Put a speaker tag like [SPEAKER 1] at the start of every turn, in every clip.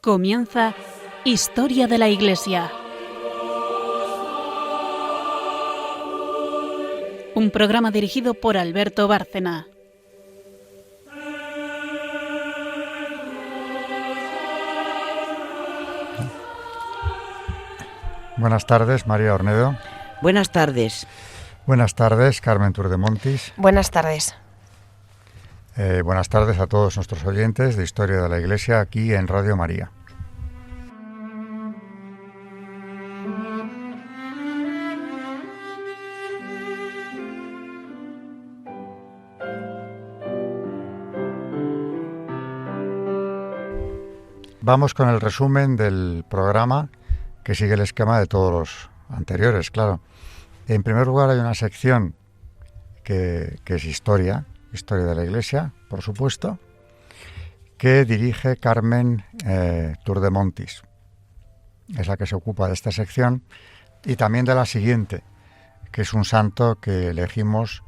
[SPEAKER 1] Comienza Historia de la Iglesia. Un programa dirigido por Alberto Bárcena.
[SPEAKER 2] Buenas tardes, María Ornedo.
[SPEAKER 3] Buenas tardes.
[SPEAKER 2] Buenas tardes, Carmen Turdemontis.
[SPEAKER 4] Buenas tardes.
[SPEAKER 2] Buenas tardes a todos nuestros oyentes de Historia de la Iglesia aquí en Radio María. Vamos con el resumen del programa que sigue el esquema de todos los anteriores, claro. En primer lugar hay una sección que es Historia de la Iglesia, por supuesto, que dirige Carmen Turdemontis. Es la que se ocupa de esta sección y también de la siguiente, que es un santo que elegimos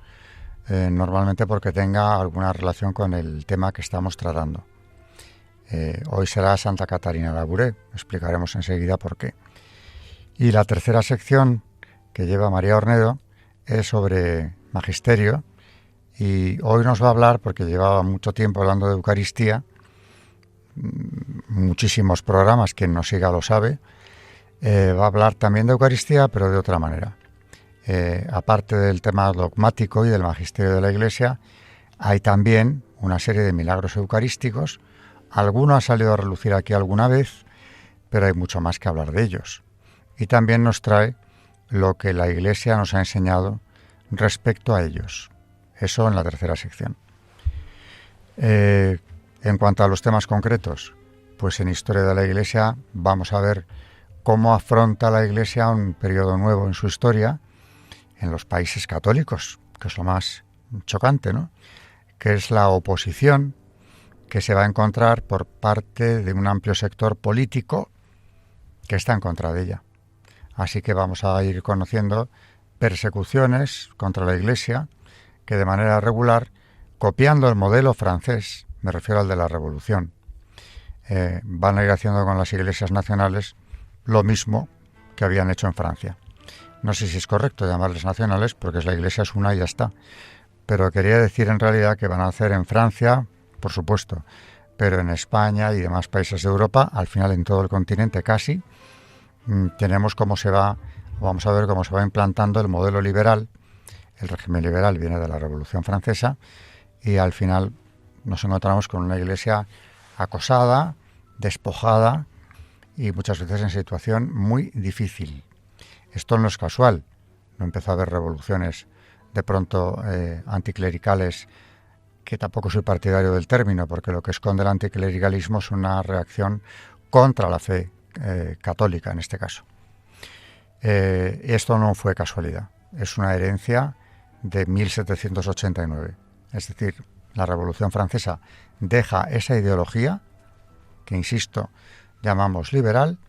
[SPEAKER 2] normalmente porque tenga alguna relación con el tema que estamos tratando. Hoy será Santa Catarina Labouré, explicaremos enseguida por qué. Y la tercera sección que lleva María Ornedo es sobre magisterio y hoy nos va a hablar, porque llevaba mucho tiempo hablando de Eucaristía, muchísimos programas, quien nos siga lo sabe, va a hablar también de Eucaristía, pero de otra manera. Aparte del tema dogmático y del magisterio de la Iglesia, hay también una serie de milagros eucarísticos. Alguno ha salido a relucir aquí alguna vez, pero hay mucho más que hablar de ellos. Y también nos trae lo que la Iglesia nos ha enseñado respecto a ellos. Eso en la tercera sección. En cuanto a los temas concretos, pues en Historia de la Iglesia vamos a ver cómo afronta la Iglesia un periodo nuevo en su historia en los países católicos, que es lo más chocante, ¿no? Que es la oposición que se va a encontrar por parte de un amplio sector político que está en contra de ella. Así que vamos a ir conociendo persecuciones contra la Iglesia que de manera regular, copiando el modelo francés, me refiero al de la Revolución, van a ir haciendo con las iglesias nacionales lo mismo que habían hecho en Francia. No sé si es correcto llamarles nacionales porque la Iglesia es una y ya está, pero quería decir en realidad que van a hacer en Francia, por supuesto, pero en España y demás países de Europa, al final en todo el continente casi, tenemos vamos a ver cómo se va implantando el modelo liberal. El régimen liberal viene de la Revolución Francesa y al final nos encontramos con una Iglesia acosada, despojada y muchas veces en situación muy difícil. Esto no es casual, no empezó a haber revoluciones de pronto anticlericales, que tampoco soy partidario del término, porque lo que esconde el anticlericalismo es una reacción contra la fe católica en este caso. Esto no fue casualidad, es una herencia de 1789. Es decir, la Revolución Francesa deja esa ideología, que insisto, llamamos liberal,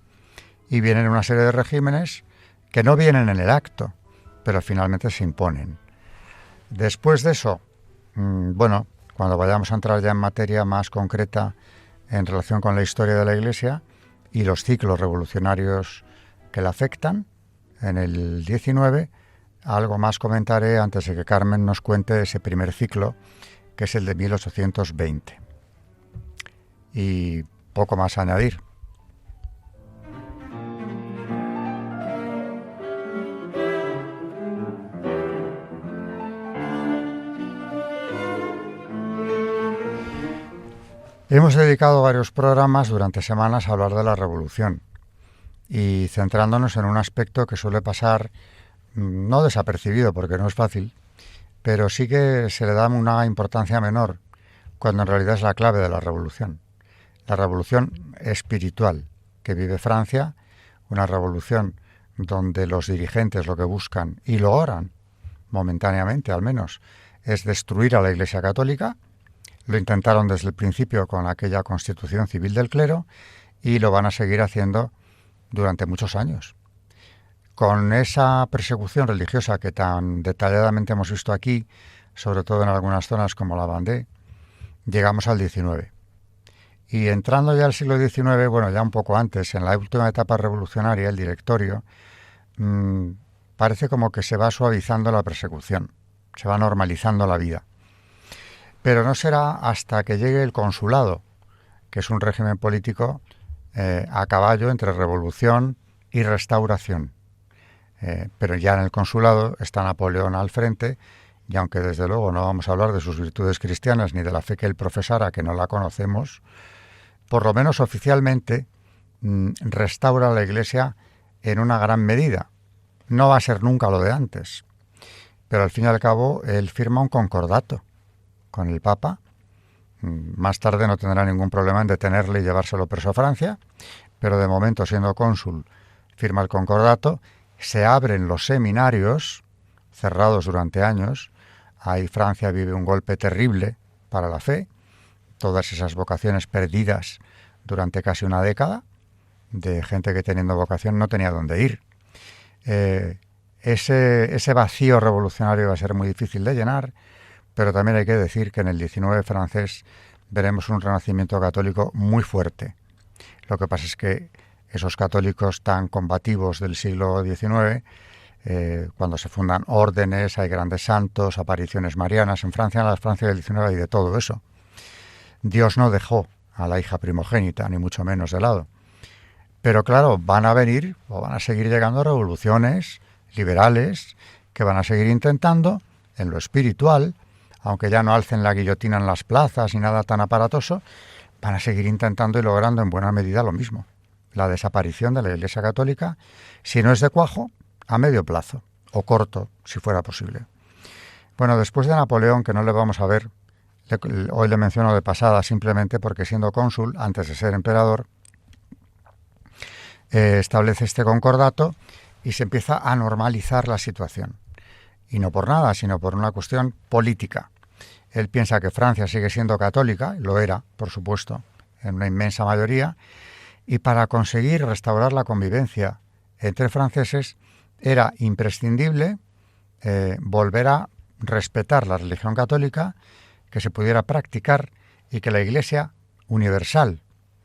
[SPEAKER 2] y vienen una serie de regímenes que no vienen en el acto, pero finalmente se imponen. Después de eso, cuando vayamos a entrar ya en materia más concreta en relación con la historia de la Iglesia y los ciclos revolucionarios que la afectan, en el 19, algo más comentaré antes de que Carmen nos cuente ese primer ciclo, que es el de 1820. Y poco más a añadir. Hemos dedicado varios programas durante semanas a hablar de la Revolución y centrándonos en un aspecto que suele pasar no desapercibido porque no es fácil, pero sí que se le da una importancia menor cuando en realidad es la clave de la revolución. La revolución espiritual que vive Francia, una revolución donde los dirigentes lo que buscan, y lo oran momentáneamente al menos, es destruir a la Iglesia Católica. Lo intentaron desde el principio con aquella Constitución Civil del Clero y lo van a seguir haciendo durante muchos años. Con esa persecución religiosa que tan detalladamente hemos visto aquí, sobre todo en algunas zonas como la Vendée, llegamos al 19. Y entrando ya al siglo XIX, bueno, ya un poco antes, en la última etapa revolucionaria, el Directorio, parece como que se va suavizando la persecución, se va normalizando la vida. Pero no será hasta que llegue el consulado, que es un régimen político a caballo entre revolución y restauración. Pero ya en el consulado está Napoleón al frente, y aunque desde luego no vamos a hablar de sus virtudes cristianas ni de la fe que él profesara, que no la conocemos, por lo menos oficialmente restaura la Iglesia en una gran medida. No va a ser nunca lo de antes, pero al fin y al cabo él firma un concordato con el Papa. Más tarde no tendrá ningún problema en detenerle y llevárselo preso a Francia, pero de momento, siendo cónsul, firma el concordato, se abren los seminarios, cerrados durante años. Ahí Francia vive un golpe terrible para la fe, todas esas vocaciones perdidas durante casi una década, de gente que teniendo vocación no tenía dónde ir. Ese vacío revolucionario va a ser muy difícil de llenar, pero también hay que decir que en el XIX francés veremos un renacimiento católico muy fuerte. Lo que pasa es que esos católicos tan combativos del siglo XIX, cuando se fundan órdenes, hay grandes santos, apariciones marianas. En la Francia del XIX hay de todo eso. Dios no dejó a la hija primogénita, ni mucho menos de lado. Pero claro, van a venir o van a seguir llegando revoluciones liberales que van a seguir intentando, en lo espiritual, aunque ya no alcen la guillotina en las plazas y nada tan aparatoso, van a seguir intentando y logrando en buena medida lo mismo. La desaparición de la Iglesia Católica, si no es de cuajo, a medio plazo, o corto, si fuera posible. Bueno, después de Napoleón, que no le vamos a ver, hoy le menciono de pasada simplemente porque siendo cónsul, antes de ser emperador, establece este concordato y se empieza a normalizar la situación. Y no por nada, sino por una cuestión política. Él piensa que Francia sigue siendo católica, lo era, por supuesto, en una inmensa mayoría, y para conseguir restaurar la convivencia entre franceses era imprescindible volver a respetar la religión católica, que se pudiera practicar y que la Iglesia universal,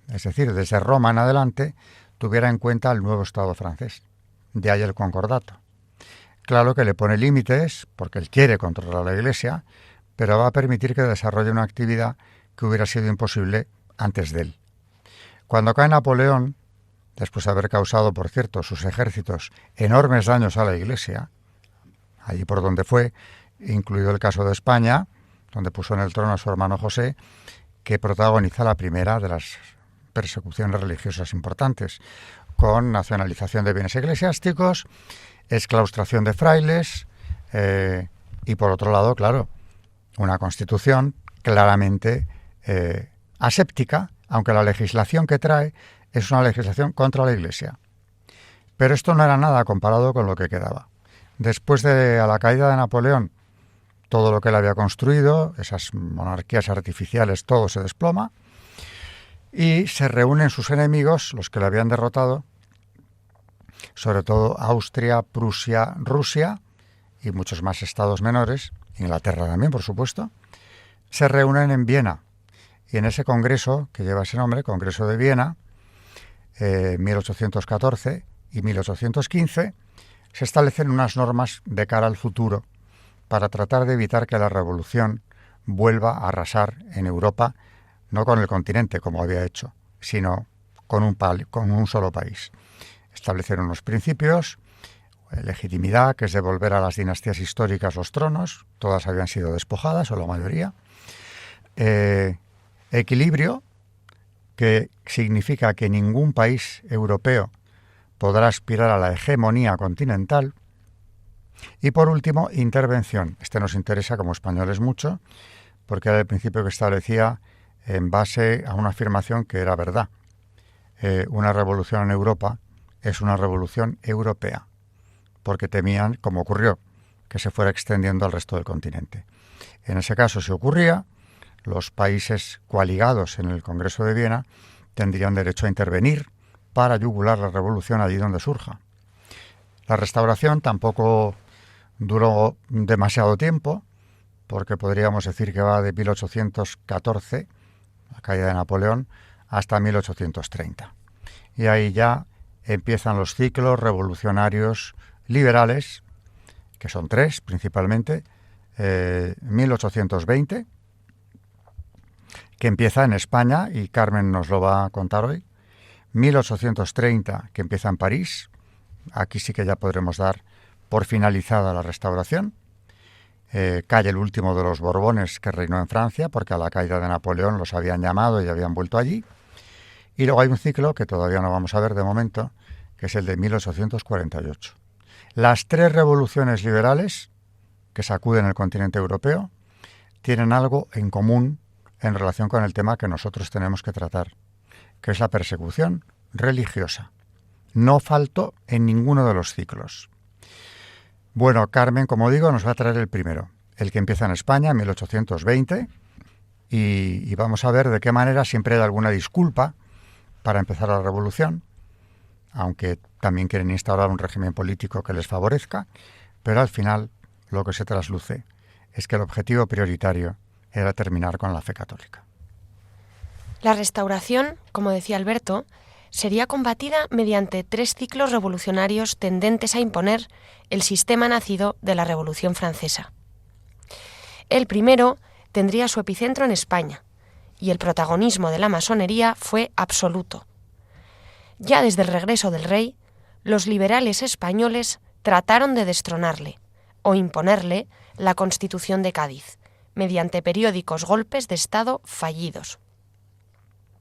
[SPEAKER 2] es decir, desde Roma en adelante, tuviera en cuenta el nuevo Estado francés. De ahí el concordato. Claro que le pone límites, porque él quiere controlar la Iglesia, pero va a permitir que desarrolle una actividad que hubiera sido imposible antes de él. Cuando cae Napoleón, después de haber causado, por cierto, sus ejércitos enormes daños a la Iglesia, allí por donde fue, incluido el caso de España, donde puso en el trono a su hermano José, que protagoniza la primera de las persecuciones religiosas importantes, con nacionalización de bienes eclesiásticos, exclaustración de frailes y, por otro lado, claro, una constitución claramente aséptica, aunque la legislación que trae es una legislación contra la Iglesia. Pero esto no era nada comparado con lo que quedaba. Después de a la caída de Napoleón, todo lo que él había construido, esas monarquías artificiales, todo se desploma, y se reúnen sus enemigos, los que le habían derrotado, sobre todo Austria, Prusia, Rusia y muchos más estados menores, Inglaterra también, por supuesto, se reúnen en Viena. Y en ese congreso, que lleva ese nombre, Congreso de Viena, 1814 y 1815, se establecen unas normas de cara al futuro para tratar de evitar que la revolución vuelva a arrasar en Europa, no con el continente como había hecho, sino con un solo país. Establecieron unos principios, legitimidad, que es devolver a las dinastías históricas los tronos, todas habían sido despojadas, o la mayoría, equilibrio, que significa que ningún país europeo podrá aspirar a la hegemonía continental, y por último, intervención. Este nos interesa como españoles mucho, porque era el principio que establecía en base a una afirmación que era verdad. Una revolución en Europa es una revolución europea, porque temían, como ocurrió, que se fuera extendiendo al resto del continente. En ese caso, si ocurría, los países coaligados en el Congreso de Viena tendrían derecho a intervenir para yugular la revolución allí donde surja. La restauración tampoco duró demasiado tiempo, porque podríamos decir que va de 1814, la caída de Napoleón, hasta 1830. Y ahí ya empiezan los ciclos revolucionarios liberales, que son tres principalmente. 1820, que empieza en España, y Carmen nos lo va a contar hoy. 1830, que empieza en París. Aquí sí que ya podremos dar por finalizada la Restauración. Cae el último de los Borbones que reinó en Francia, porque a la caída de Napoleón los habían llamado y habían vuelto allí. Y luego hay un ciclo que todavía no vamos a ver de momento, que es el de 1848. Las tres revoluciones liberales que sacuden el continente europeo tienen algo en común en relación con el tema que nosotros tenemos que tratar, que es la persecución religiosa. No faltó en ninguno de los ciclos. Bueno, Carmen, como digo, nos va a traer el primero, el que empieza en España en 1820, y vamos a ver de qué manera siempre hay alguna disculpa para empezar la revolución, aunque también quieren instaurar un régimen político que les favorezca, pero al final lo que se trasluce es que el objetivo prioritario era terminar con la fe católica.
[SPEAKER 3] La Restauración, como decía Alberto, sería combatida mediante tres ciclos revolucionarios tendentes a imponer el sistema nacido de la Revolución Francesa. El primero tendría su epicentro en España, y el protagonismo de la masonería fue absoluto. Ya desde el regreso del rey, los liberales españoles trataron de destronarle o imponerle la Constitución de Cádiz, mediante periódicos golpes de Estado fallidos.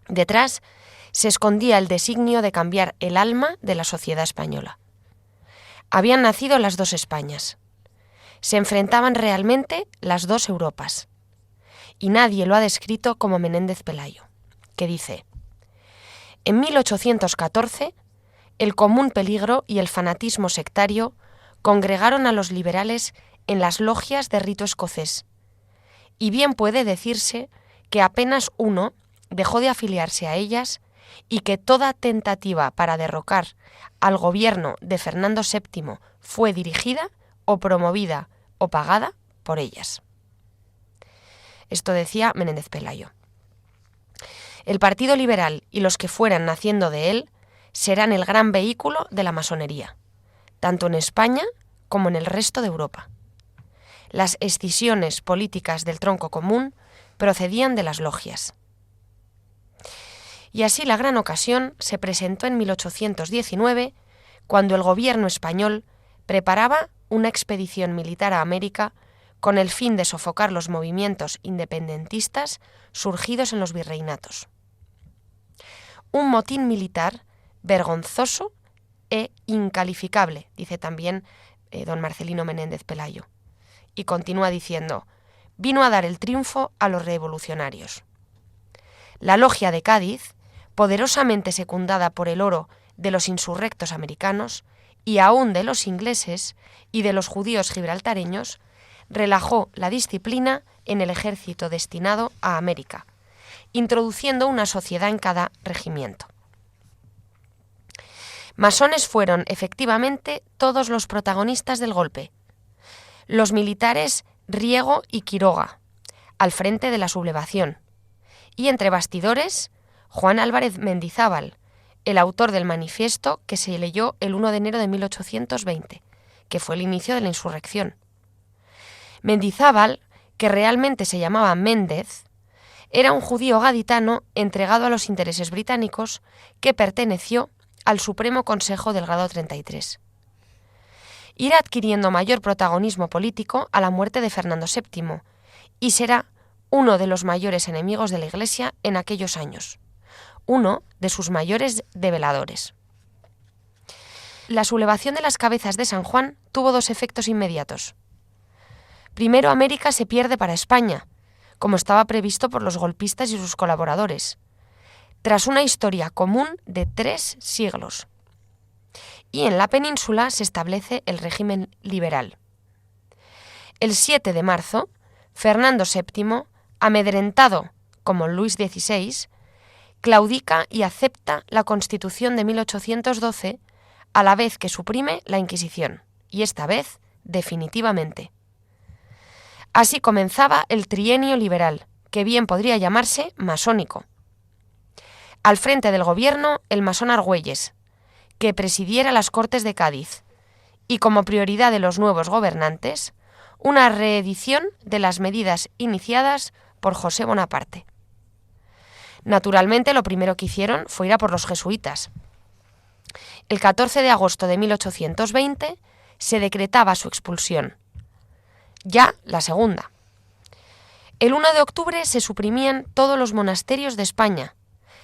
[SPEAKER 3] Detrás se escondía el designio de cambiar el alma de la sociedad española. Habían nacido las dos Españas. Se enfrentaban realmente las dos Europas. Y nadie lo ha descrito como Menéndez Pelayo, que dice: en 1814, el común peligro y el fanatismo sectario congregaron a los liberales en las logias de rito escocés, y bien puede decirse que apenas uno dejó de afiliarse a ellas y que toda tentativa para derrocar al gobierno de Fernando VII fue dirigida o promovida o pagada por ellas. Esto decía Menéndez Pelayo. El Partido Liberal y los que fueran naciendo de él serán el gran vehículo de la masonería, tanto en España como en el resto de Europa. Las escisiones políticas del tronco común procedían de las logias. Y así la gran ocasión se presentó en 1819, cuando el gobierno español preparaba una expedición militar a América con el fin de sofocar los movimientos independentistas surgidos en los virreinatos. Un motín militar vergonzoso e incalificable, dice también don Marcelino Menéndez Pelayo. Y continúa diciendo: vino a dar el triunfo a los revolucionarios. La logia de Cádiz, poderosamente secundada por el oro de los insurrectos americanos y aún de los ingleses y de los judíos gibraltareños, relajó la disciplina en el ejército destinado a América, introduciendo una sociedad en cada regimiento. Masones fueron efectivamente todos los protagonistas del golpe. Los militares Riego y Quiroga, al frente de la sublevación, y entre bastidores Juan Álvarez Mendizábal, el autor del manifiesto que se leyó el 1 de enero de 1820, que fue el inicio de la insurrección. Mendizábal, que realmente se llamaba Méndez, era un judío gaditano entregado a los intereses británicos que perteneció al Supremo Consejo del Grado 33. Irá adquiriendo mayor protagonismo político a la muerte de Fernando VII y será uno de los mayores enemigos de la Iglesia en aquellos años, uno de sus mayores develadores. La sublevación de las cabezas de San Juan tuvo dos efectos inmediatos. Primero, América se pierde para España, como estaba previsto por los golpistas y sus colaboradores, tras una historia común de 3 siglos. Y en la península se establece el régimen liberal. El 7 de marzo, Fernando VII, amedrentado como Luis XVI, claudica y acepta la Constitución de 1812, a la vez que suprime la Inquisición, y esta vez definitivamente. Así comenzaba el trienio liberal, que bien podría llamarse masónico. Al frente del gobierno, el masón Argüelles, que presidiera las Cortes de Cádiz, y como prioridad de los nuevos gobernantes, una reedición de las medidas iniciadas por José Bonaparte. Naturalmente, lo primero que hicieron fue ir a por los jesuitas. El 14 de agosto de 1820 se decretaba su expulsión. Ya la segunda. El 1 de octubre se suprimían todos los monasterios de España,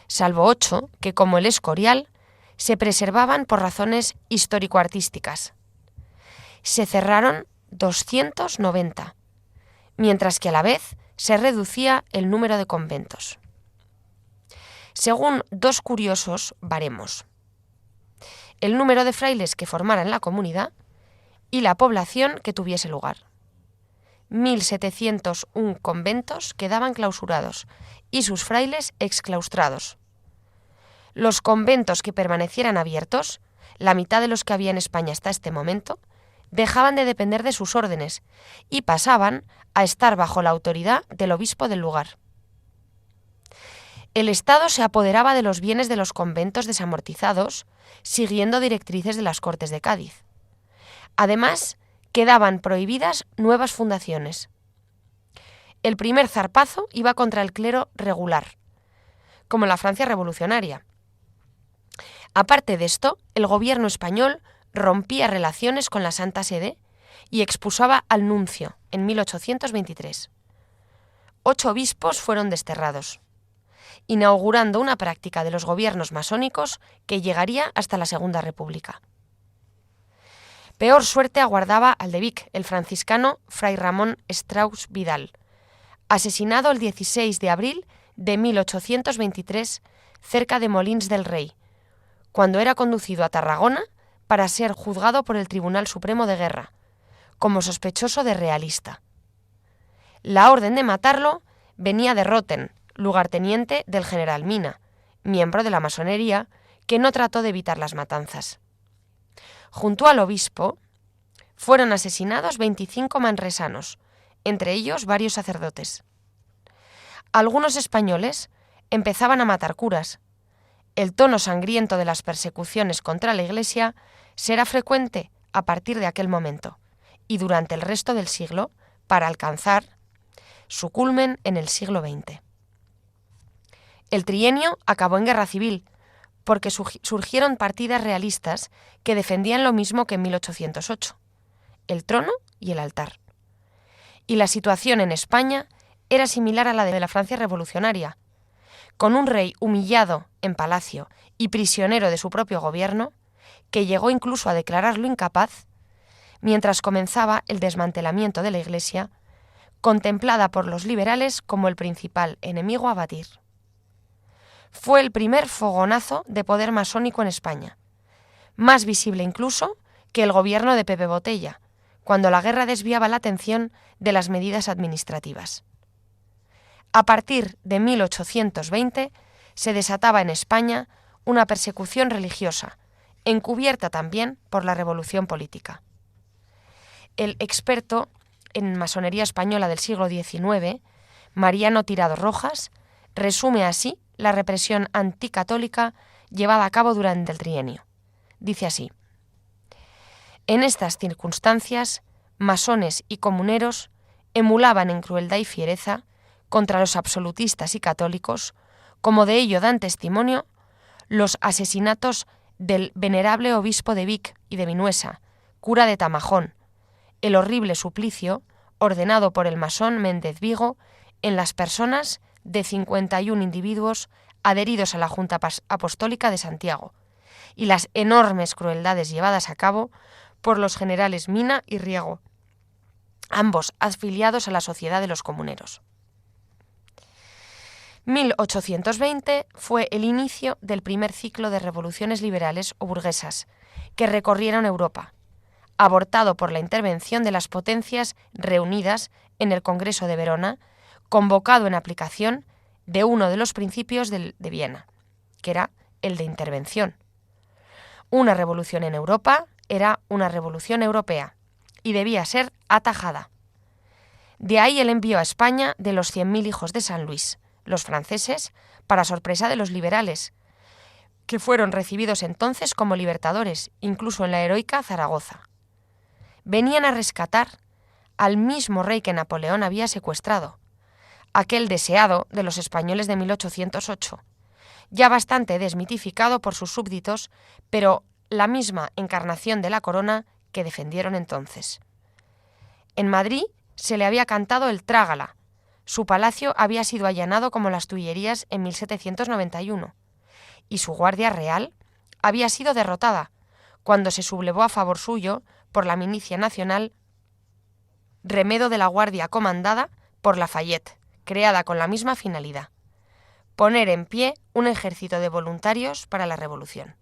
[SPEAKER 3] salvo 8 que, como el Escorial, se preservaban por razones histórico-artísticas. Se cerraron 290, mientras que a la vez se reducía el número de conventos. Según dos curiosos baremos: el número de frailes que formaran la comunidad y la población que tuviese lugar. 1.701 conventos quedaban clausurados y sus frailes exclaustrados. Los conventos que permanecieran abiertos, la mitad de los que había en España hasta este momento, dejaban de depender de sus órdenes y pasaban a estar bajo la autoridad del obispo del lugar. El Estado se apoderaba de los bienes de los conventos desamortizados, siguiendo directrices de las Cortes de Cádiz. Además, quedaban prohibidas nuevas fundaciones. El primer zarpazo iba contra el clero regular, como la Francia revolucionaria. Aparte de esto, el gobierno español rompía relaciones con la Santa Sede y expulsaba al nuncio en 1823. 8 obispos fueron desterrados, inaugurando una práctica de los gobiernos masónicos que llegaría hasta la Segunda República. Peor suerte aguardaba al de Vic, el franciscano Fray Ramón Strauss Vidal, asesinado el 16 de abril de 1823 cerca de Molins del Rey, cuando era conducido a Tarragona para ser juzgado por el Tribunal Supremo de Guerra, como sospechoso de realista. La orden de matarlo venía de Roten, lugarteniente del general Mina, miembro de la masonería, que no trató de evitar las matanzas. Junto al obispo fueron asesinados 25 manresanos, entre ellos varios sacerdotes. Algunos españoles empezaban a matar curas. El tono sangriento de las persecuciones contra la Iglesia será frecuente a partir de aquel momento y durante el resto del siglo, para alcanzar su culmen en el siglo XX. El trienio acabó en guerra civil, porque surgieron partidas realistas que defendían lo mismo que en 1808, el trono y el altar. Y la situación en España era similar a la de la Francia revolucionaria, con un rey humillado en palacio y prisionero de su propio gobierno, que llegó incluso a declararlo incapaz, mientras comenzaba el desmantelamiento de la Iglesia, contemplada por los liberales como el principal enemigo a batir. Fue el primer fogonazo de poder masónico en España, más visible incluso que el gobierno de Pepe Botella, cuando la guerra desviaba la atención de las medidas administrativas. A partir de 1820 se desataba en España una persecución religiosa, encubierta también por la revolución política. El experto en masonería española del siglo XIX, Mariano Tirado Rojas, resume así la represión anticatólica llevada a cabo durante el trienio. Dice así: en estas circunstancias, masones y comuneros emulaban en crueldad y fiereza contra los absolutistas y católicos, como de ello dan testimonio los asesinatos del venerable obispo de Vic y de Vinuesa, cura de Tamajón, el horrible suplicio ordenado por el masón Méndez Vigo en las personas de 51 individuos adheridos a la Junta Apostólica de Santiago, y las enormes crueldades llevadas a cabo por los generales Mina y Riego, ambos afiliados a la Sociedad de los Comuneros. 1820 fue el inicio del primer ciclo de revoluciones liberales o burguesas que recorrieron Europa, abortado por la intervención de las potencias reunidas en el Congreso de Verona, convocado en aplicación de uno de los principios de Viena, que era el de intervención. Una revolución en Europa era una revolución europea y debía ser atajada. De ahí el envío a España de los 100.000 hijos de San Luis, los franceses, para sorpresa de los liberales, que fueron recibidos entonces como libertadores, incluso en la heroica Zaragoza. Venían a rescatar al mismo rey que Napoleón había secuestrado, aquel deseado de los españoles de 1808, ya bastante desmitificado por sus súbditos, pero la misma encarnación de la corona que defendieron entonces. En Madrid se le había cantado el trágala. Su palacio había sido allanado como las Tullerías en 1791, y su guardia real había sido derrotada cuando se sublevó a favor suyo por la milicia nacional, remedo de la guardia comandada por Lafayette, creada con la misma finalidad: poner en pie un ejército de voluntarios para la revolución.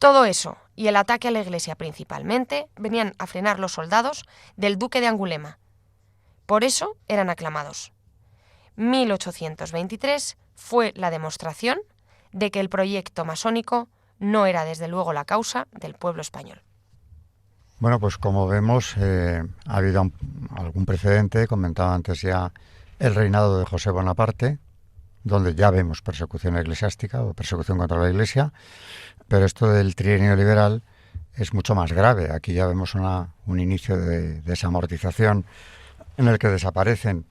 [SPEAKER 3] Todo eso, y el ataque a la Iglesia principalmente, venían a frenar los soldados del duque de Angulema. Por eso eran aclamados. 1823 fue la demostración de que el proyecto masónico no era desde luego la causa del pueblo español.
[SPEAKER 2] Bueno, pues como vemos, ha habido algún precedente. Comentaba antes ya el reinado de José Bonaparte, donde ya vemos persecución eclesiástica o persecución contra la Iglesia, pero esto del trienio liberal es mucho más grave. Aquí ya vemos un inicio de desamortización en el que desaparecen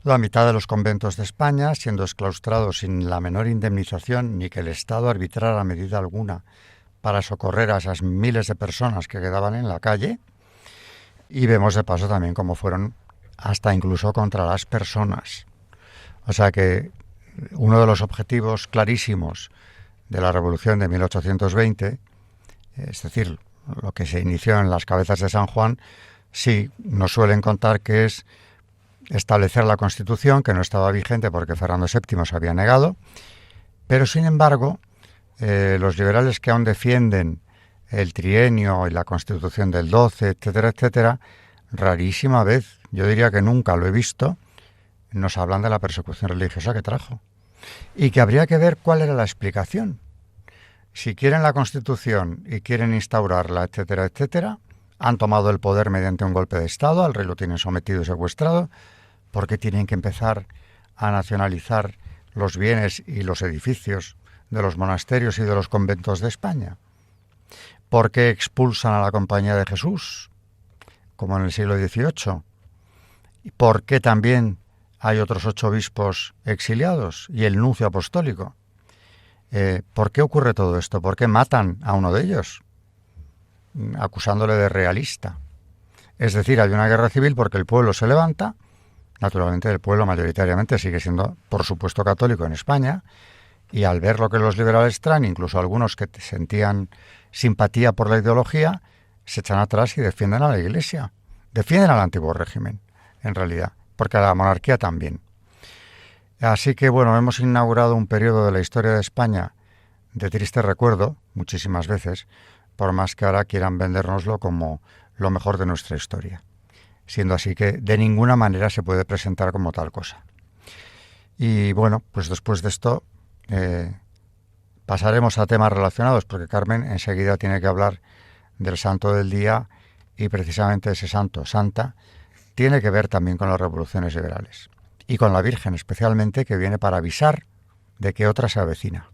[SPEAKER 2] la mitad de los conventos de España, siendo exclaustrados sin la menor indemnización ni que el Estado arbitrara medida alguna para socorrer a esas miles de personas que quedaban en la calle. Y vemos de paso también cómo fueron hasta incluso contra las personas. O sea que uno de los objetivos clarísimos de la Revolución de 1820, es decir, lo que se inició en las cabezas de San Juan, sí nos suelen contar que es establecer la Constitución, que no estaba vigente porque Fernando VII se había negado, pero sin embargo los liberales que aún defienden el trienio y la Constitución del 12, etcétera, etcétera, rarísima vez, yo diría que nunca lo he visto, nos hablan de la persecución religiosa que trajo. Y que habría que ver cuál era la explicación. Si quieren la Constitución y quieren instaurarla, etcétera, etcétera, han tomado el poder mediante un golpe de Estado, al rey lo tienen sometido y secuestrado, ¿por qué tienen que empezar a nacionalizar los bienes y los edificios de los monasterios y de los conventos de España? ¿Por qué expulsan a la Compañía de Jesús, como en el siglo XVIII? ¿Por qué también hay otros 8 obispos exiliados y el nuncio apostólico? ¿Por qué ocurre todo esto? ¿Por qué matan a uno de ellos, acusándole de realista? Es decir, hay una guerra civil porque el pueblo se levanta. Naturalmente el pueblo mayoritariamente sigue siendo, por supuesto, católico en España, y al ver lo que los liberales traen, incluso algunos que sentían simpatía por la ideología, se echan atrás y defienden a la Iglesia. Defienden al antiguo régimen, en realidad, porque a la monarquía también. Así que, bueno, hemos inaugurado un periodo de la historia de España de triste recuerdo, muchísimas veces, por más que ahora quieran vendérnoslo como lo mejor de nuestra historia, siendo así que de ninguna manera se puede presentar como tal cosa. Y bueno, pues después de esto pasaremos a temas relacionados, porque Carmen enseguida tiene que hablar del santo del día, y precisamente ese santo, santa, tiene que ver también con las revoluciones liberales y con la Virgen especialmente, que viene para avisar de que otra se avecina.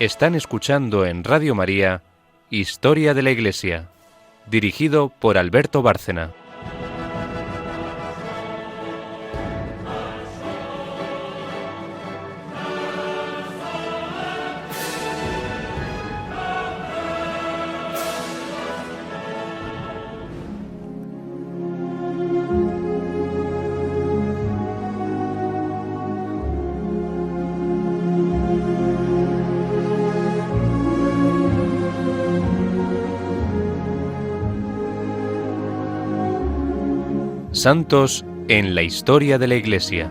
[SPEAKER 4] Están escuchando en Radio María Historia de la Iglesia, dirigido por Alberto Bárcena. Santos en la historia de la Iglesia.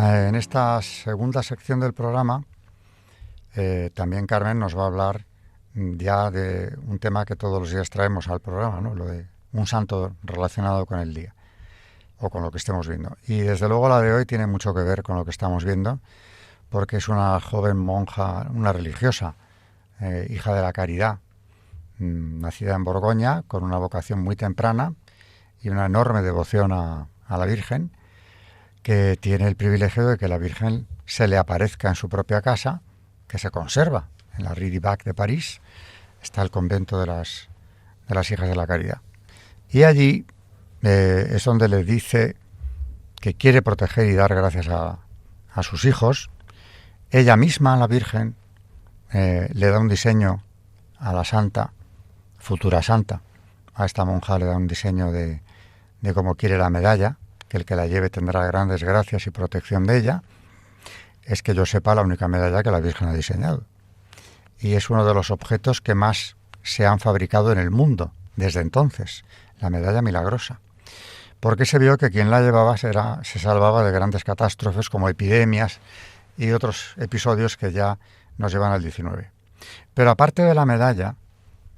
[SPEAKER 2] En esta segunda sección del programa, también Carmen nos va a hablar ya de un tema que todos los días traemos al programa, ¿no? Lo de un santo relacionado con el día o con lo que estemos viendo. Y desde luego la de hoy tiene mucho que ver con lo que estamos viendo, porque es una joven monja, una religiosa, hija de la caridad, nacida en Borgoña, con una vocación muy temprana y una enorme devoción a la Virgen, que tiene el privilegio de que la Virgen se le aparezca en su propia casa, que se conserva en la Rue du Bac de París. Está el convento de las Hijas de la Caridad. Y allí es donde le dice que quiere proteger y dar gracias a sus hijos. Ella misma, la Virgen, le da un diseño a la santa, futura santa. A esta monja le da un diseño de cómo quiere la medalla, que el que la lleve tendrá grandes gracias y protección de ella. Es que yo sepa la única medalla que la Virgen ha diseñado. Y es uno de los objetos que más se han fabricado en el mundo desde entonces, la medalla milagrosa. Porque se vio que quien la llevaba se salvaba de grandes catástrofes como epidemias y otros episodios que ya nos llevan al 19. Pero aparte de la medalla,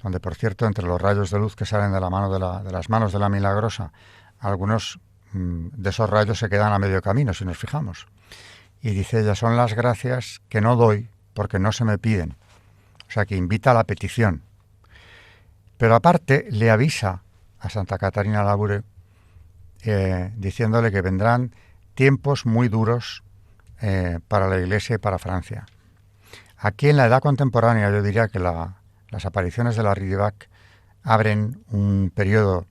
[SPEAKER 2] donde por cierto entre los rayos de luz que salen de las manos de la milagrosa, algunos de esos rayos se quedan a medio camino, si nos fijamos. Y dice ella, son las gracias que no doy porque no se me piden. O sea, que invita a la petición. Pero aparte le avisa a Santa Catarina Labouré, diciéndole que vendrán tiempos muy duros para la Iglesia y para Francia. Aquí en la edad contemporánea yo diría que las apariciones de la Rue du Bac abren un periodo,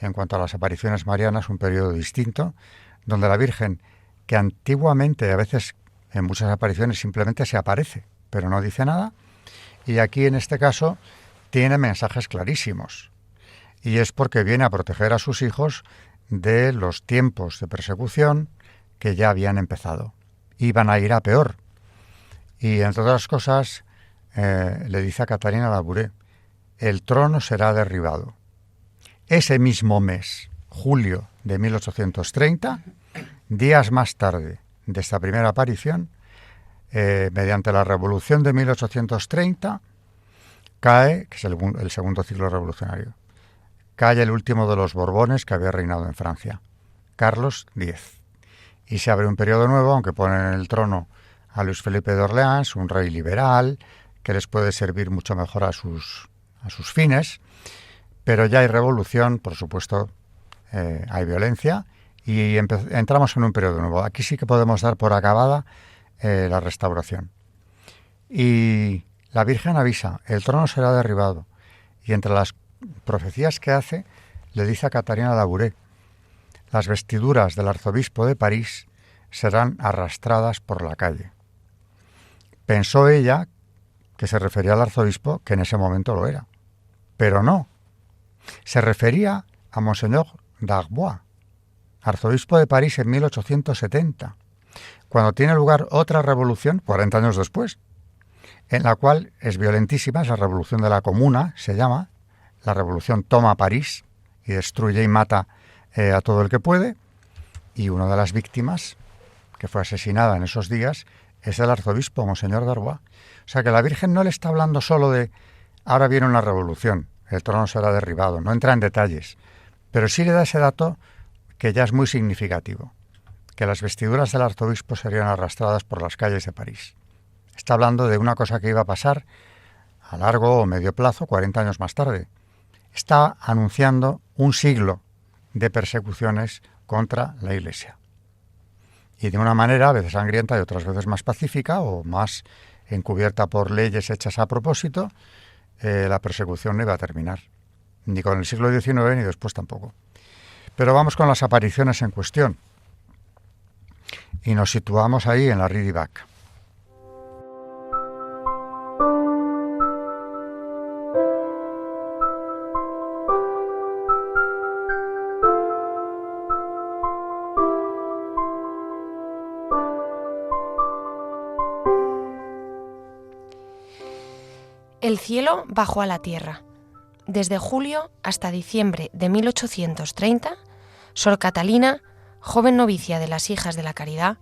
[SPEAKER 2] en cuanto a las apariciones marianas, un periodo distinto, donde la Virgen, que antiguamente, a veces en muchas apariciones simplemente se aparece, pero no dice nada, y aquí en este caso tiene mensajes clarísimos. Y es porque viene a proteger a sus hijos de los tiempos de persecución que ya habían empezado. Iban a ir a peor. Y entre otras cosas, le dice a Catarina Labouré, el trono será derribado. Ese mismo mes, julio de 1830, días más tarde de esta primera aparición, mediante la Revolución de 1830, cae, que es el segundo ciclo revolucionario, cae el último de los Borbones que había reinado en Francia, Carlos X. Y se abre un periodo nuevo, aunque ponen en el trono a Luis Felipe de Orleans, un rey liberal, que les puede servir mucho mejor a sus fines. Pero ya hay revolución, por supuesto, hay violencia y entramos en un periodo nuevo. Aquí sí que podemos dar por acabada la restauración. Y la Virgen avisa, el trono será derribado. Y entre las profecías que hace, le dice a Catarina Labouré, las vestiduras del arzobispo de París serán arrastradas por la calle. Pensó ella que se refería al arzobispo, que en ese momento lo era. Pero no. Se refería a Monseñor d'Arbois, arzobispo de París en 1870, cuando tiene lugar otra revolución, 40 años después, en la cual es violentísima, es la revolución de la Comuna, se llama, la revolución toma París y destruye y mata a todo el que puede, y una de las víctimas, que fue asesinada en esos días, es el arzobispo, Monseñor d'Arbois. O sea que la Virgen no le está hablando solo de ahora viene una revolución, el trono será derribado. No entra en detalles, pero sí le da ese dato que ya es muy significativo, que las vestiduras del arzobispo serían arrastradas por las calles de París. Está hablando de una cosa que iba a pasar a largo o medio plazo, 40 años más tarde. Está anunciando un siglo de persecuciones contra la Iglesia. Y de una manera a veces sangrienta y otras veces más pacífica o más encubierta por leyes hechas a propósito, la persecución no iba a terminar. Ni con el siglo XIX ni después tampoco. Pero vamos con las apariciones en cuestión. Y nos situamos ahí en la Rue du Bac.
[SPEAKER 3] El cielo bajó a la tierra. Desde julio hasta diciembre de 1830, Sor Catalina, joven novicia de las Hijas de la Caridad,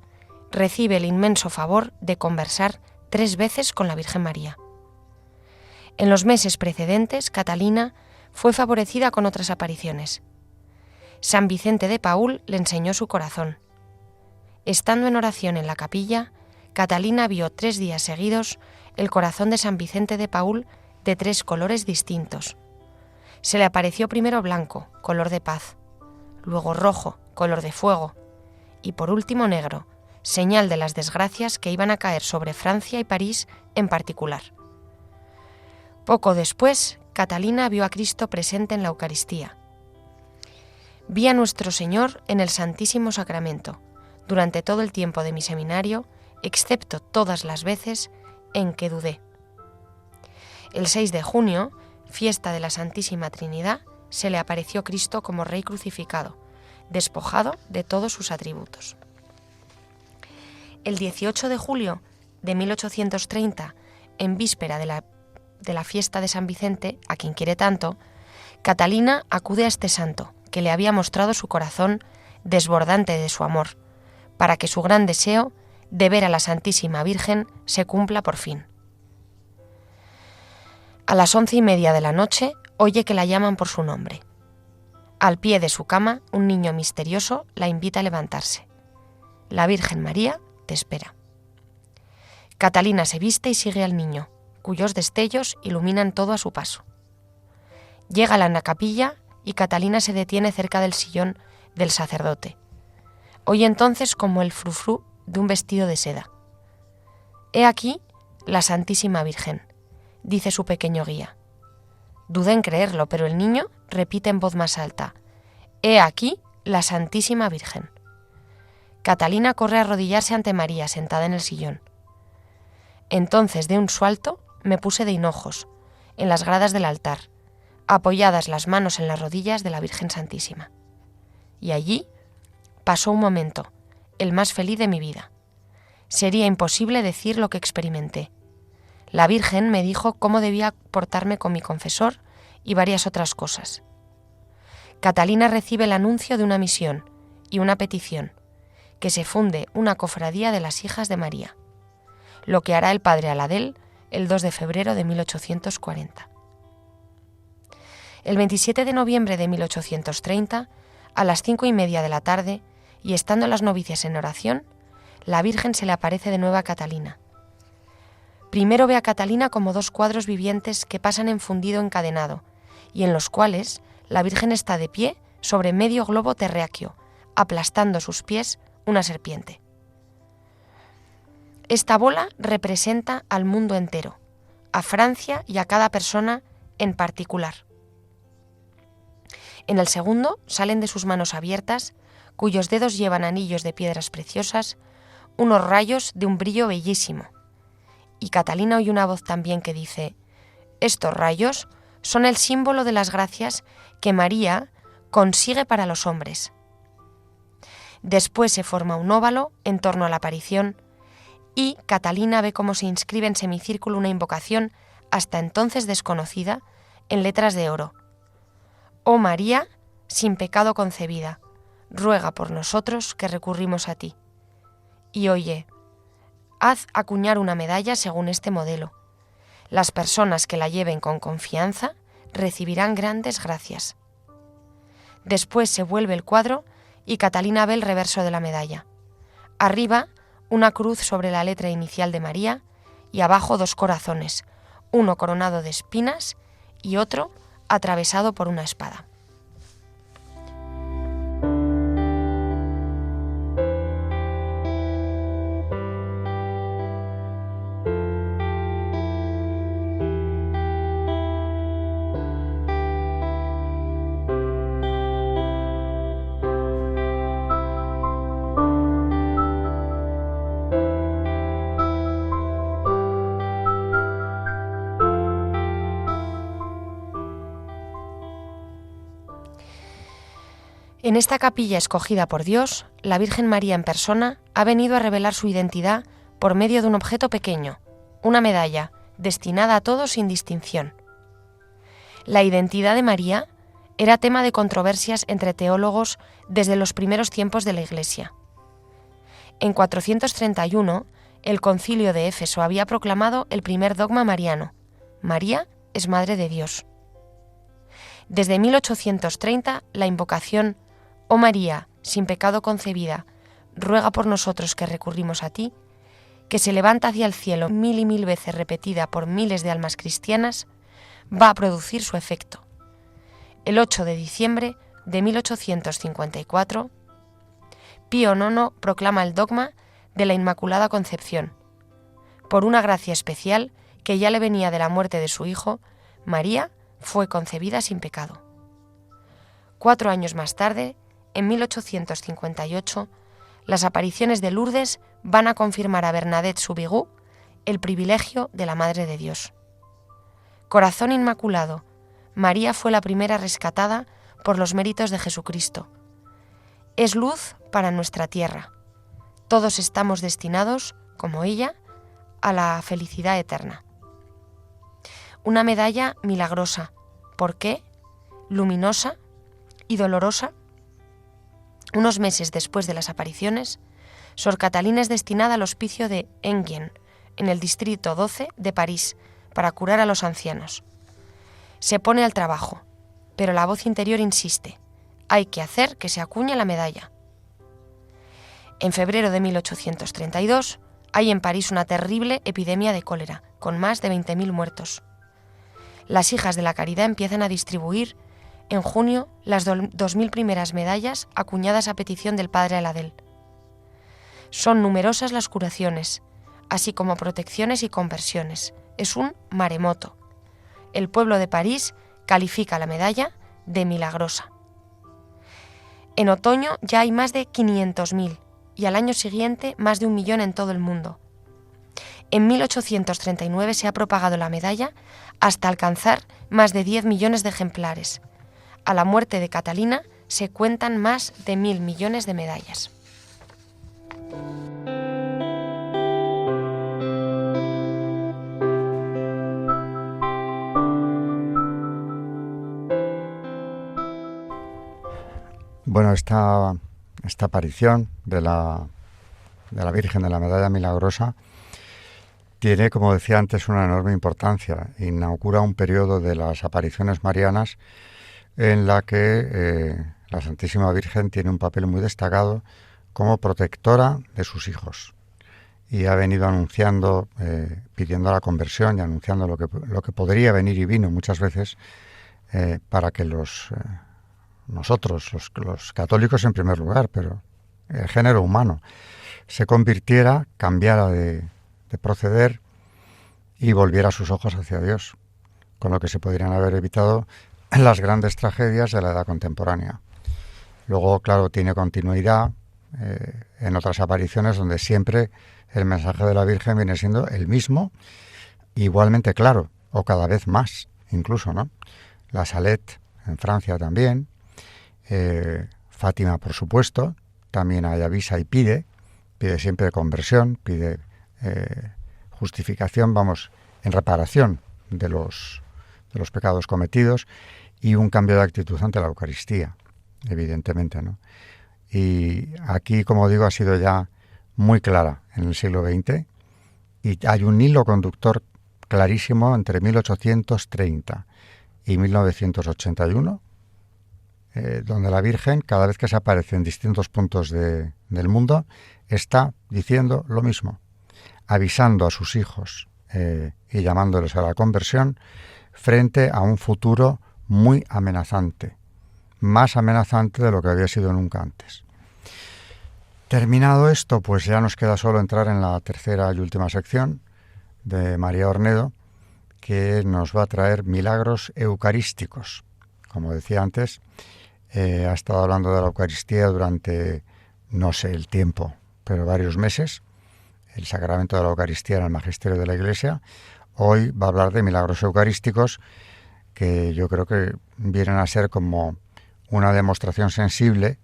[SPEAKER 3] recibe el inmenso favor de conversar 3 veces con la Virgen María. En los meses precedentes, Catalina fue favorecida con otras apariciones. San Vicente de Paúl le enseñó su corazón. Estando en oración en la capilla, Catalina vio 3 días seguidos el corazón de San Vicente de Paúl de 3 colores distintos. Se le apareció primero blanco, color de paz, luego rojo, color de fuego, y por último negro, señal de las desgracias que iban a caer sobre Francia y París en particular. Poco después, Catalina vio a Cristo presente en la Eucaristía. Vi a nuestro Señor en el Santísimo Sacramento, durante todo el tiempo de mi seminario, excepto todas las veces en que dudé. El 6 de junio, fiesta de la Santísima Trinidad, se le apareció Cristo como Rey crucificado, despojado de todos sus atributos. El 18 de julio de 1830, en víspera de la fiesta de San Vicente, a quien quiere tanto, Catalina acude a este santo, que le había mostrado su corazón desbordante de su amor, para que su gran deseo de ver a la Santísima Virgen se cumpla por fin. A las 11:30 de la noche oye que la llaman por su nombre. Al pie de su cama, un niño misterioso la invita a levantarse. La Virgen María te espera. Catalina se viste y sigue al niño, cuyos destellos iluminan todo a su paso. Llega a la capilla y Catalina se detiene cerca del sillón del sacerdote. Oye entonces como el frufru de un vestido de seda. «He aquí la Santísima Virgen», dice su pequeño guía. Dudé en creerlo, pero el niño repite en voz más alta: «He aquí la Santísima Virgen». Catalina corre a arrodillarse ante María sentada en el sillón. Entonces, de un salto, me puse de hinojos, en las gradas del altar, apoyadas las manos en las rodillas de la Virgen Santísima. Y allí pasó un momento, el más feliz de mi vida. Sería imposible decir lo que experimenté. La Virgen me dijo cómo debía portarme con mi confesor y varias otras cosas. Catalina recibe el anuncio de una misión y una petición, que se funde una cofradía de las Hijas de María, lo que hará el padre Aladel el 2 de febrero de 1840. El 27 de noviembre de 1830, a las 5:30 de la tarde, y estando las novicias en oración, la Virgen se le aparece de nuevo a Catalina. Primero ve a Catalina como 2 cuadros vivientes que pasan en fundido encadenado, y en los cuales la Virgen está de pie sobre medio globo terráqueo, aplastando sus pies una serpiente. Esta bola representa al mundo entero, a Francia y a cada persona en particular. En el segundo salen de sus manos abiertas, cuyos dedos llevan anillos de piedras preciosas, unos rayos de un brillo bellísimo. Y Catalina oye una voz también que dice: «Estos rayos son el símbolo de las gracias que María consigue para los hombres». Después se forma un óvalo en torno a la aparición y Catalina ve cómo se inscribe en semicírculo una invocación hasta entonces desconocida en letras de oro: «Oh María, sin pecado concebida, ruega por nosotros que recurrimos a ti». Y oye: «Haz acuñar una medalla según este modelo. Las personas que la lleven con confianza recibirán grandes gracias. Después se vuelve el cuadro y Catalina ve el reverso de la medalla. Arriba, una cruz sobre la letra inicial de María y abajo 2 corazones, uno coronado de espinas y otro atravesado por una espada. En esta capilla escogida por Dios, la Virgen María en persona ha venido a revelar su identidad por medio de un objeto pequeño, una medalla, destinada a todos sin distinción. La identidad de María era tema de controversias entre teólogos desde los primeros tiempos de la Iglesia. En 431, el Concilio de Éfeso había proclamado el primer dogma mariano: María es Madre de Dios. Desde 1830, la invocación «Oh María, sin pecado concebida, ruega por nosotros que recurrimos a ti», que se levanta hacia el cielo 1000 y 1000 veces repetida por miles de almas cristianas, va a producir su efecto. El 8 de diciembre de 1854, Pío IX proclama el dogma de la Inmaculada Concepción. Por una gracia especial que ya le venía de la muerte de su hijo, María fue concebida sin pecado. 4 años más tarde, en 1858, las apariciones de Lourdes van a confirmar a Bernadette Soubirous el privilegio de la Madre de Dios. Corazón Inmaculado, María fue la primera rescatada por los méritos de Jesucristo. Es luz para nuestra tierra. Todos estamos destinados, como ella, a la felicidad eterna. Una medalla milagrosa. ¿Por qué? Luminosa y dolorosa. Unos meses después de las apariciones, Sor Catalina es destinada al hospicio de Enghien, en el distrito 12 de París, para curar a los ancianos. Se pone al trabajo, pero la voz interior insiste: hay que hacer que se acuñe la medalla. En febrero de 1832 hay en París una terrible epidemia de cólera, con más de 20.000 muertos. Las hijas de la caridad empiezan a distribuir en junio las 2000 primeras medallas acuñadas a petición del padre Aladel. Son numerosas las curaciones, así como protecciones y conversiones. Es un maremoto. El pueblo de París califica la medalla de milagrosa. En otoño ya hay más de 500.000 y al año siguiente más de 1 millón en todo el mundo. En 1839 se ha propagado la medalla hasta alcanzar más de 10 millones de ejemplares. A la muerte de Catalina se cuentan más de 1.000 millones de medallas.
[SPEAKER 2] Bueno, esta aparición de la Virgen de la Medalla Milagrosa tiene, como decía antes, una enorme importancia. Inaugura un periodo de las apariciones marianas en la que la Santísima Virgen tiene un papel muy destacado como protectora de sus hijos. Y ha venido anunciando, pidiendo la conversión y anunciando lo que podría venir y vino muchas veces para que nosotros, los católicos en primer lugar, pero el género humano, se convirtiera, cambiara de proceder y volviera sus ojos hacia Dios, con lo que se podrían haber evitado las grandes tragedias de la edad contemporánea. Luego, claro, tiene continuidad en otras apariciones donde siempre el mensaje de la Virgen viene siendo el mismo, igualmente claro, o cada vez más, incluso, ¿no? La Salette en Francia también, Fátima, por supuesto, también hay avisa y pide siempre conversión, pide justificación, en reparación de los pecados cometidos y un cambio de actitud ante la Eucaristía, evidentemente, ¿no? Y aquí, como digo, ha sido ya muy clara en el siglo XX y hay un hilo conductor clarísimo entre 1830 y 1981, donde la Virgen, cada vez que se aparece en distintos puntos del mundo, está diciendo lo mismo, avisando a sus hijos y llamándoles a la conversión frente a un futuro muy amenazante, más amenazante de lo que había sido nunca antes. Terminado esto, pues ya nos queda solo entrar en la tercera y última sección de María Ornedo, que nos va a traer milagros eucarísticos. Como decía antes, ha estado hablando de la Eucaristía durante, no sé el tiempo, pero varios meses, el sacramento de la Eucaristía en el magisterio de la Iglesia. Hoy va a hablar de milagros eucarísticos, que yo creo que vienen a ser como una demostración sensible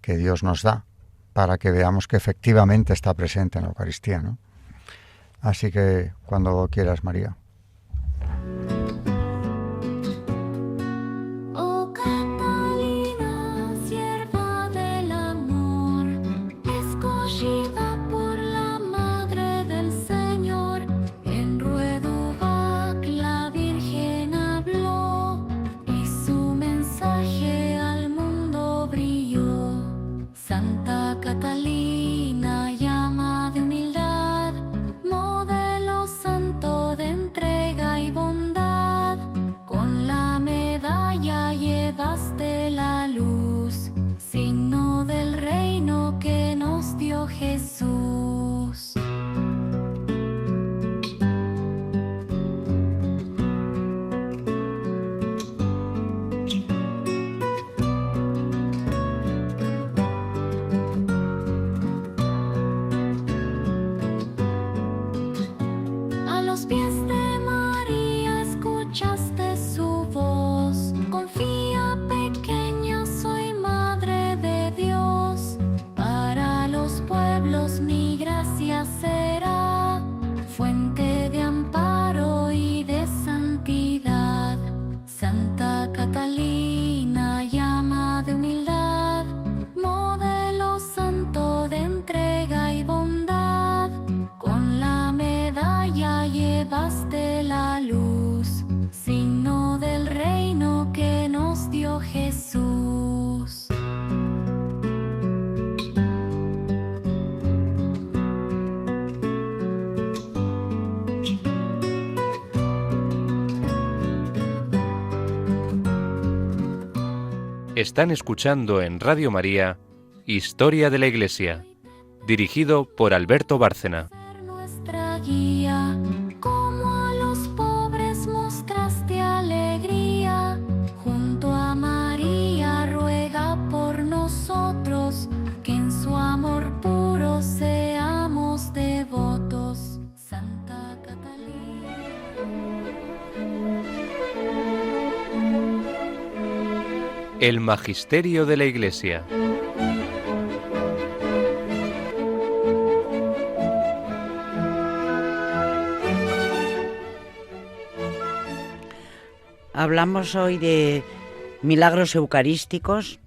[SPEAKER 2] que Dios nos da para que veamos que efectivamente está presente en la Eucaristía, ¿no? Así que cuando quieras, María.
[SPEAKER 4] Están escuchando en Radio María Historia de la Iglesia, dirigido por Alberto Bárcena.
[SPEAKER 5] Nuestra guía, como a los pobres mostraste alegría, junto a María ruega por nosotros, que en su amor puro seamos devotos. Santa Catalina.
[SPEAKER 4] El Magisterio de la Iglesia.
[SPEAKER 6] Hablamos hoy de milagros eucarísticos,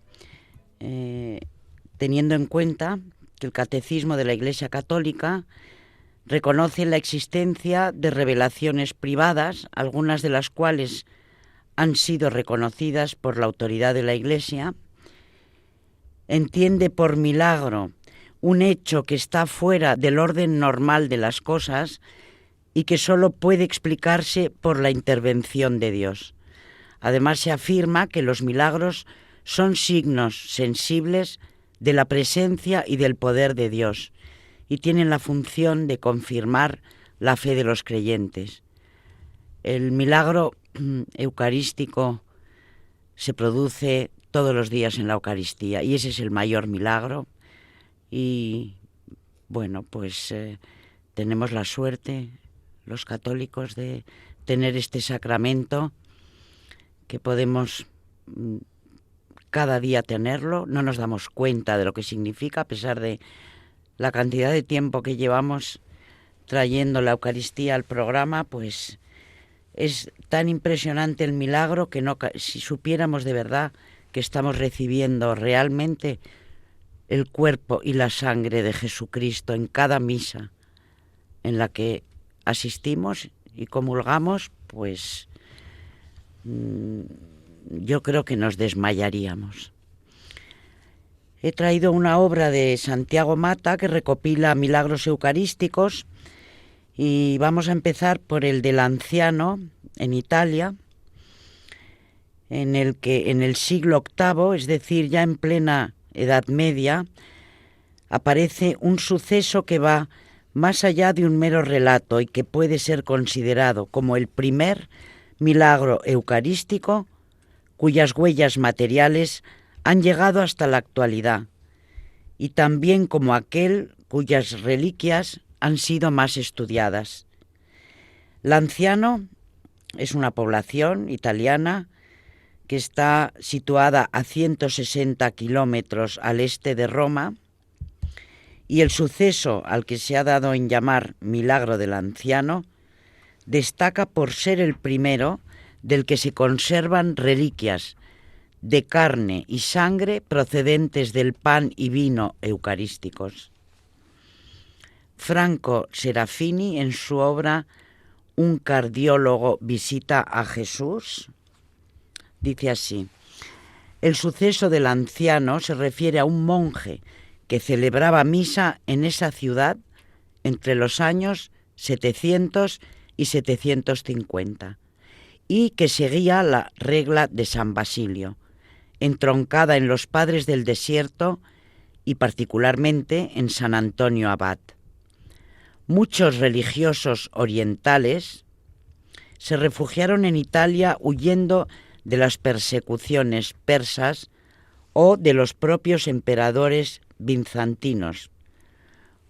[SPEAKER 6] teniendo en cuenta que el Catecismo de la Iglesia Católica reconoce la existencia de revelaciones privadas, algunas de las cuales han sido reconocidas por la autoridad de la Iglesia. Entiende por milagro un hecho que está fuera del orden normal de las cosas y que solo puede explicarse por la intervención de Dios. Además, se afirma que los milagros son signos sensibles de la presencia y del poder de Dios y tienen la función de confirmar la fe de los creyentes. El milagro eucarístico se produce todos los días en la Eucaristía y ese es el mayor milagro. Y bueno, pues tenemos la suerte, los católicos, de tener este sacramento, que podemos cada día tenerlo. No nos damos cuenta de lo que significa, a pesar de la cantidad de tiempo que llevamos trayendo la Eucaristía al programa, pues es tan impresionante el milagro que no, si supiéramos de verdad que estamos recibiendo realmente el cuerpo y la sangre de Jesucristo en cada misa en la que asistimos y comulgamos, pues yo creo que nos desmayaríamos. He traído una obra de Santiago Mata que recopila milagros eucarísticos y vamos a empezar por el del Anciano en Italia, en el que en el siglo VIII, es decir, ya en plena Edad Media, aparece un suceso que va más allá de un mero relato y que puede ser considerado como el primer milagro eucarístico cuyas huellas materiales han llegado hasta la actualidad, y también como aquel cuyas reliquias han sido más estudiadas. Lanciano es una población italiana que está situada a 160 kilómetros al este de Roma, y el suceso al que se ha dado en llamar Milagro del Anciano destaca por ser el primero del que se conservan reliquias de carne y sangre procedentes del pan y vino eucarísticos. Franco Serafini, en su obra Un cardiólogo visita a Jesús, dice así: el suceso del anciano se refiere a un monje que celebraba misa en esa ciudad entre los años 700 y 750 y que seguía la regla de San Basilio, entroncada en los padres del desierto y particularmente en San Antonio Abad. Muchos religiosos orientales se refugiaron en Italia huyendo de las persecuciones persas o de los propios emperadores bizantinos,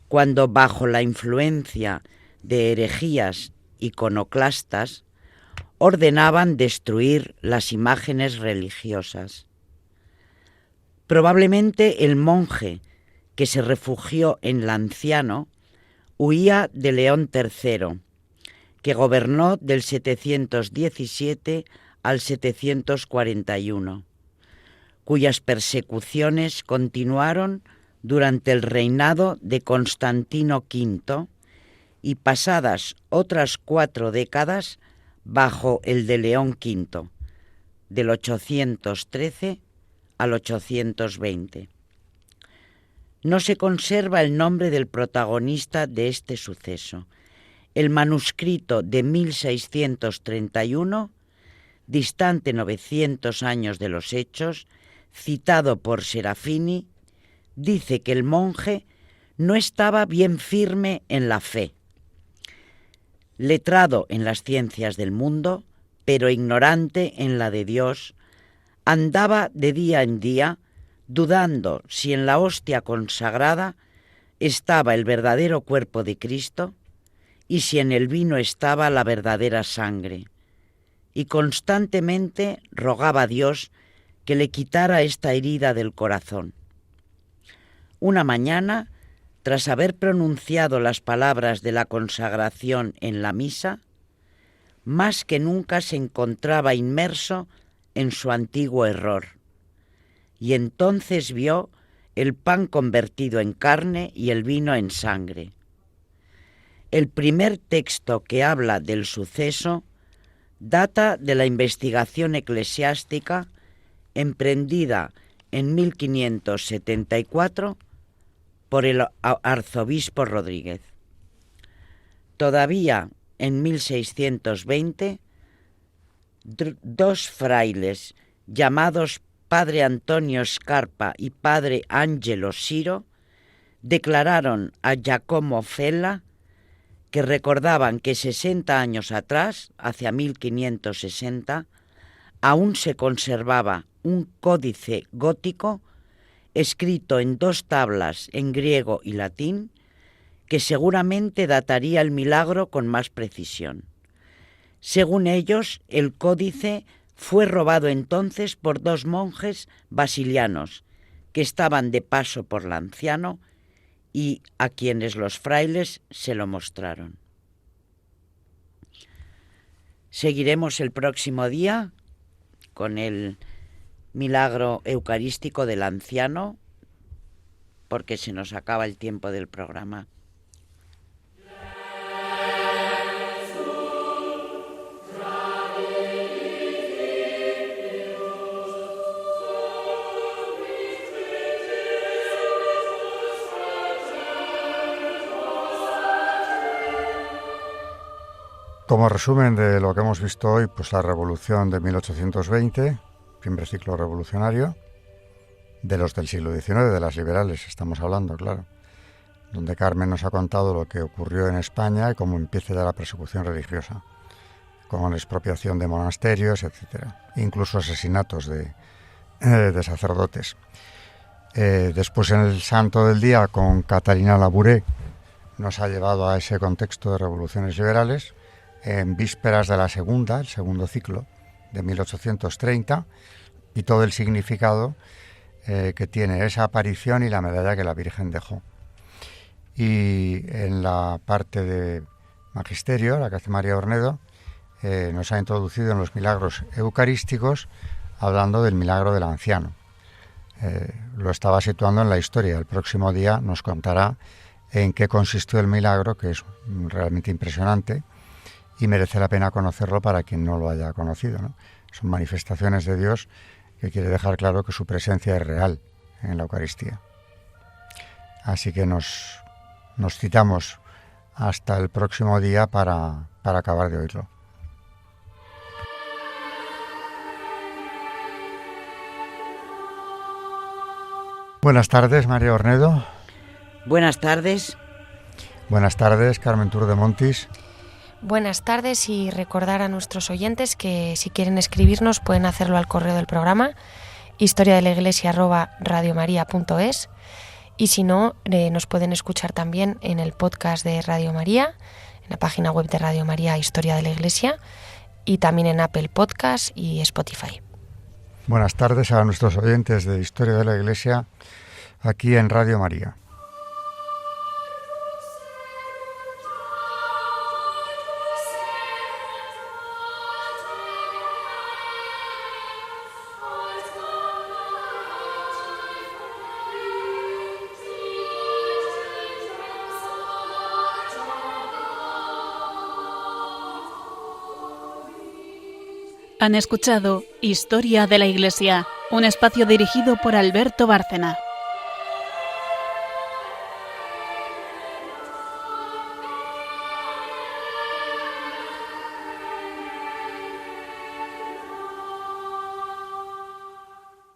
[SPEAKER 6] cuando bajo la influencia de herejías iconoclastas ordenaban destruir las imágenes religiosas. Probablemente el monje que se refugió en Lanciano huía de León III, que gobernó del 717 al 741, cuyas persecuciones continuaron durante el reinado de Constantino V y pasadas otras 4 décadas bajo el de León V, del 813 al 820. No se conserva el nombre del protagonista de este suceso. El manuscrito de 1631, distante 900 años de los hechos, citado por Serafini, dice que el monje no estaba bien firme en la fe. Letrado en las ciencias del mundo, pero ignorante en la de Dios, andaba de día en día dudando si en la hostia consagrada estaba el verdadero cuerpo de Cristo y si en el vino estaba la verdadera sangre, y constantemente rogaba a Dios que le quitara esta herida del corazón. Una mañana, tras haber pronunciado las palabras de la consagración en la misa, más que nunca se encontraba inmerso en su antiguo error, y entonces vio el pan convertido en carne y el vino en sangre. El primer texto que habla del suceso data de la investigación eclesiástica emprendida en 1574 por el arzobispo Rodríguez. Todavía en 1620, 2 frailes llamados Padre Antonio Scarpa y Padre Angelo Siro declararon a Giacomo Fella que recordaban que 60 años atrás, hacia 1560, aún se conservaba un códice gótico escrito en 2 tablas en griego y latín que seguramente dataría el milagro con más precisión. Según ellos, el códice fue robado entonces por 2 monjes basilianos que estaban de paso por Lanciano y a quienes los frailes se lo mostraron. Seguiremos el próximo día con el milagro eucarístico del anciano, porque se nos acaba el tiempo del programa.
[SPEAKER 2] Como resumen de lo que hemos visto hoy, pues la revolución de 1820, primer ciclo revolucionario, de los del siglo XIX, de las liberales estamos hablando, claro, donde Carmen nos ha contado lo que ocurrió en España y cómo empieza ya la persecución religiosa, con la expropiación de monasterios, etcétera, incluso asesinatos de sacerdotes. Después en el Santo del Día, con Catalina Labouré, nos ha llevado a ese contexto de revoluciones liberales, en vísperas de la segunda, el segundo ciclo, de 1830, y todo el significado que tiene esa aparición y la medalla que la Virgen dejó. Y en la parte de Magisterio, la que hace María Ornedo, nos ha introducido en los milagros eucarísticos, hablando del milagro del anciano. Lo estaba situando en la historia. El próximo día nos contará en qué consistió el milagro, que es realmente impresionante y merece la pena conocerlo para quien no lo haya conocido, ¿no? Son manifestaciones de Dios que quiere dejar claro que su presencia es real en la Eucaristía. Así que nos citamos hasta el próximo día para acabar de oírlo. Buenas tardes, María Ornedo.
[SPEAKER 6] Buenas tardes.
[SPEAKER 2] Buenas tardes, Carmen Tur de Montis.
[SPEAKER 3] Buenas tardes, y recordar a nuestros oyentes que si quieren escribirnos pueden hacerlo al correo del programa historiadelaiglesia@radiomaria.es, y si no, nos pueden escuchar también en el podcast de Radio María, en la página web de Radio María, Historia de la Iglesia, y también en Apple Podcast y Spotify.
[SPEAKER 2] Buenas tardes a nuestros oyentes de Historia de la Iglesia aquí en Radio María.
[SPEAKER 1] Han escuchado Historia de la Iglesia, un espacio dirigido por Alberto Bárcena.